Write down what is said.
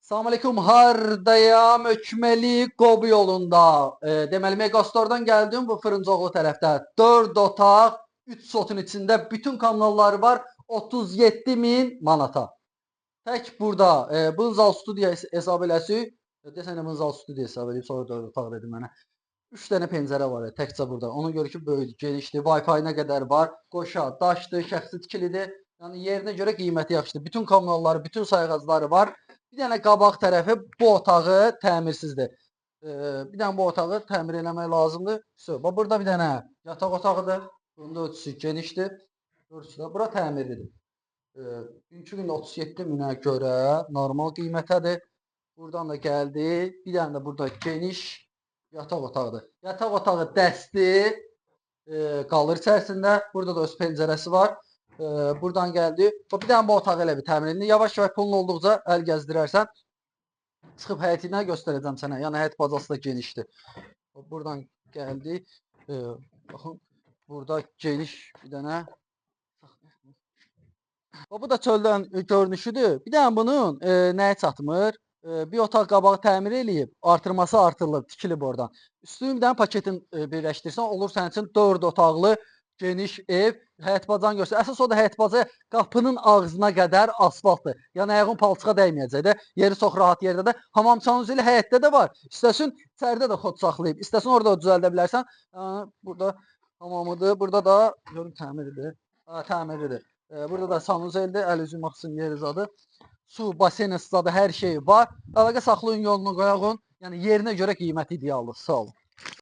Selamünaleyküm, hardayam, Ökmeli Qobu yolunda. Deməli, Megastordan gəldim bu Fırıncıoğlu tərəfdə. 4 otaq, 3 sotun içində bütün kanalları var, 37.000 manata. Tək burada, bu zal studiya hesab eləsək, desənə bu zal studiya hesab eləyib, sonra 4 otaq dedim mənə. 3 dənə pəncərə var, təkcə burada. Ona görə ki, böyük, genişdir, Wi-Fi nə qədər var, qoşa, daşdır, şəxsi tikilidir. Yəni yerinə görə qiyməti yaxşıdır. Bütün kanalları, bütün sayğacları var. Bir dənə qabaq tərəfi bu otağı təmirsizdir. Bir dənə bu otağı təmir eləmək lazımdır. Bax burada bir dənə yataq otağıdır. Bunun da ölçüsü genişdir. Görürsünüz, bura təmirlidir. Bugünkü gündə 37 minə görə normal qiymətədir. Buradan da gəldi. Bir dənə də burada geniş yataq otağıdır. Yataq otağı dəsti qalır içərisində. Burada da öz pəncərəsi var. Buradan gəldi. Bir dənə bu otağı elə bir təmir edin. Yavaş-yavaş pulun olduqca əl gəzdirərsən. Çıxıb həyətinə göstərəcəm sənə. Yəni həyət bacası da genişdir. Buradan gəldi. Baxın, burada geniş bir dənə. Bu da çöldən görünüşüdür. Bir dənə bunun nəyə çatmır? Bir otaq qabağı təmir eləyib, artırması artırılıb, tikilib oradan. Üstünü bir dənə paketin birləşdirsən, olur sənin üçün 4 otaqlı geniş ev, həyət bacanı göstər. Əsas o da həyət baca qapının ağzına qədər asfaltdır. Yəni ayağın palçığa dəyməyəcək də. Yeri çox rahat yerdədir. Hamamçanın üzü ilə həyətdə də var. İstəsən içəridə də xod saxlayıb, istəsən orada da düzəldə bilərsən. Burada hamamıdır. Burada da görüm təmirlidir. Təmirlidir. Burada da sanuzeldir, əl üzü yımaq üçün yeri zadı. Su, basen zadı, hər şey var. Əlaqə saxlayın, yolunu qoyağın. Yəni yerinə görə qiyməti idealdır. Sağ olun.